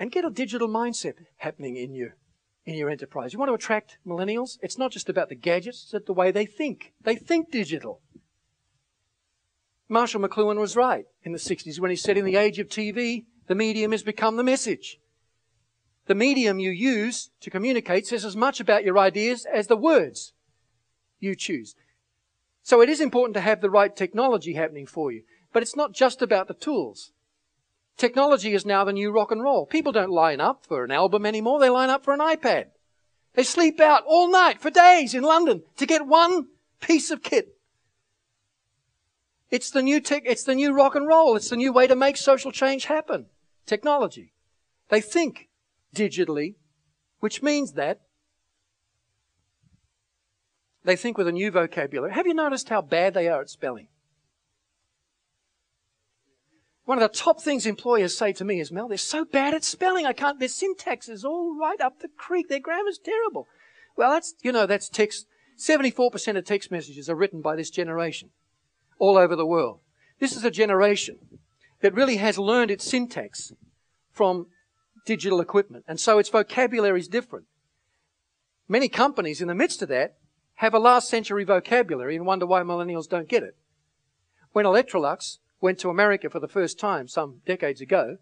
and get a digital mindset happening in your enterprise. You want to attract millennials? It's not just about the gadgets, it's the way they think. They think digital. Marshall McLuhan was right in the 60s when he said, in the age of TV, the medium has become the message. The medium you use to communicate says as much about your ideas as the words you choose. So it is important to have the right technology happening for you. But it's not just about the tools. Technology is now the new rock and roll. People don't line up for an album anymore. They line up for an iPad. They sleep out all night for days in London to get one piece of kit. It's the new it's the new rock and roll. It's the new way to make social change happen. Technology. They think digitally, which means that they think with a new vocabulary. Have you noticed how bad they are at spelling? One of the top things employers say to me is, Mel, they're so bad at spelling. Their syntax is all right up the creek. Their grammar's terrible. Well, that's text. 74% of text messages are written by this generation all over the world. This is a generation that really has learned its syntax from digital equipment. And so its vocabulary is different. Many companies in the midst of that have a last century vocabulary and wonder why millennials don't get it. When Electrolux went to America for the first time some decades ago,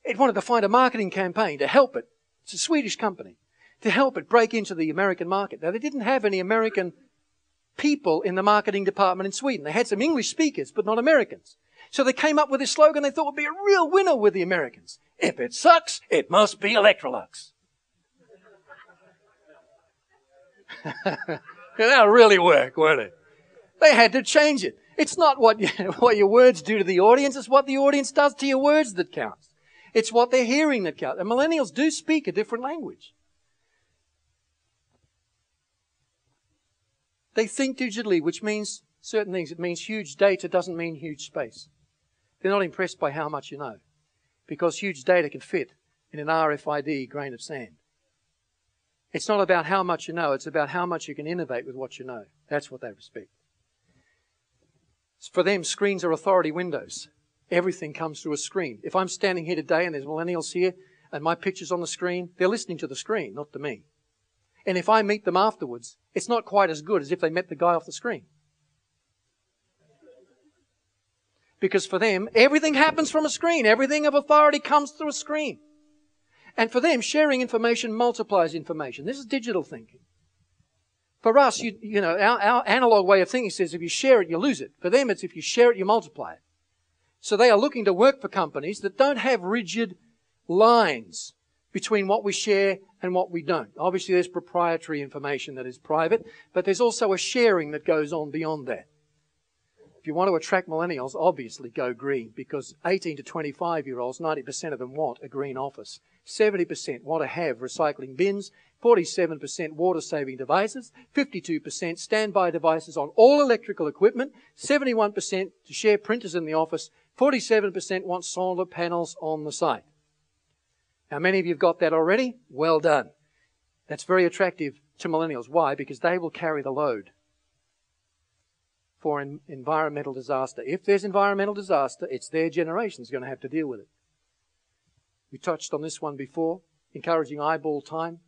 it wanted to find a marketing campaign to help it. It's a Swedish company. To help it break into the American market. Now, they didn't have any American people in the marketing department in Sweden. They had some English speakers, but not Americans. So they came up with this slogan they thought would be a real winner with the Americans. If it sucks, it must be Electrolux. That'll really work, won't it? They had to change it. It's not what your words do to the audience. It's what the audience does to your words that counts. It's what they're hearing that counts. And millennials do speak a different language. They think digitally, which means certain things. It means huge data doesn't mean huge space. They're not impressed by how much you know, because huge data can fit in an RFID grain of sand. It's not about how much you know. It's about how much you can innovate with what you know. That's what they respect. For them, screens are authority windows. Everything comes through a screen. If I'm standing here today and there's millennials here and my picture's on the screen, they're listening to the screen, not to me. And if I meet them afterwards, it's not quite as good as if they met the guy off the screen. Because for them, everything happens from a screen. Everything of authority comes through a screen. And for them, sharing information multiplies information. This is digital thinking. For us, our analog way of thinking says if you share it, you lose it. For them, it's if you share it, you multiply it. So they are looking to work for companies that don't have rigid lines between what we share and what we don't. Obviously, there's proprietary information that is private, but there's also a sharing that goes on beyond that. If you want to attract millennials, obviously go green, because 18 to 25-year-olds, 90% of them want a green office. 70% want to have recycling bins, 47% water-saving devices, 52% standby devices on all electrical equipment, 71% to share printers in the office, 47% want solar panels on the site. Now, many of you have got that already. Well done. That's very attractive to millennials. Why? Because they will carry the load for an environmental disaster. If there's environmental disaster, it's their generation that's going to have to deal with it. We touched on this one before, encouraging eyeball time.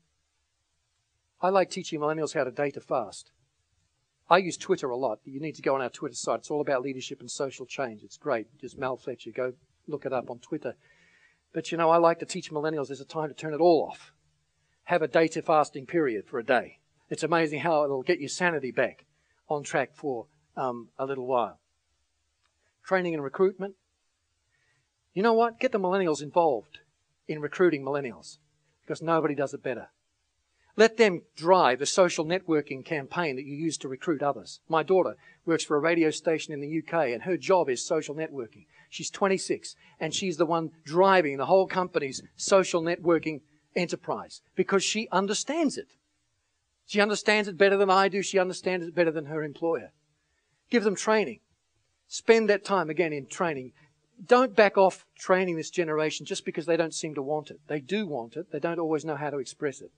I like teaching millennials how to data fast. I use Twitter a lot. You need to go on our Twitter site. It's all about leadership and social change. It's great. Just Mel Fletcher. Go look it up on Twitter. But I like to teach millennials there's a time to turn it all off. Have a data fasting period for a day. It's amazing how it'll get your sanity back on track for a little while. Training and recruitment. You know what? Get the millennials involved in recruiting millennials, because nobody does it better. Let them drive a social networking campaign that you use to recruit others. My daughter works for a radio station in the UK, and her job is social networking. She's 26, and she's the one driving the whole company's social networking enterprise because she understands it. She understands it better than I do. She understands it better than her employer. Give them training. Spend that time again in training. Don't back off training this generation just because they don't seem to want it. They do want it. They don't always know how to express it.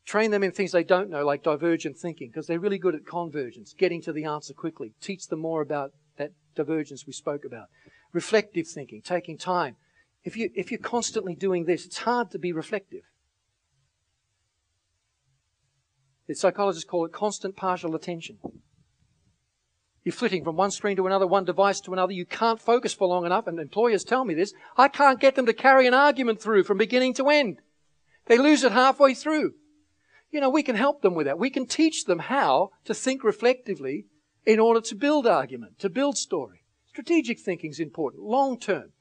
Train them in things they don't know, like divergent thinking, because they're really good at convergence, getting to the answer quickly. Teach them more about that divergence we spoke about. Reflective thinking, taking time If you're constantly doing this, it's hard to be reflective. The psychologists call it constant partial attention. You're flitting from one screen to another, one device to another. You can't focus for long enough, and employers tell me this. I can't get them to carry an argument through from beginning to end. They lose it halfway through. We can help them with that. We can teach them how to think reflectively in order to build argument, to build story. Strategic thinking is important, long term.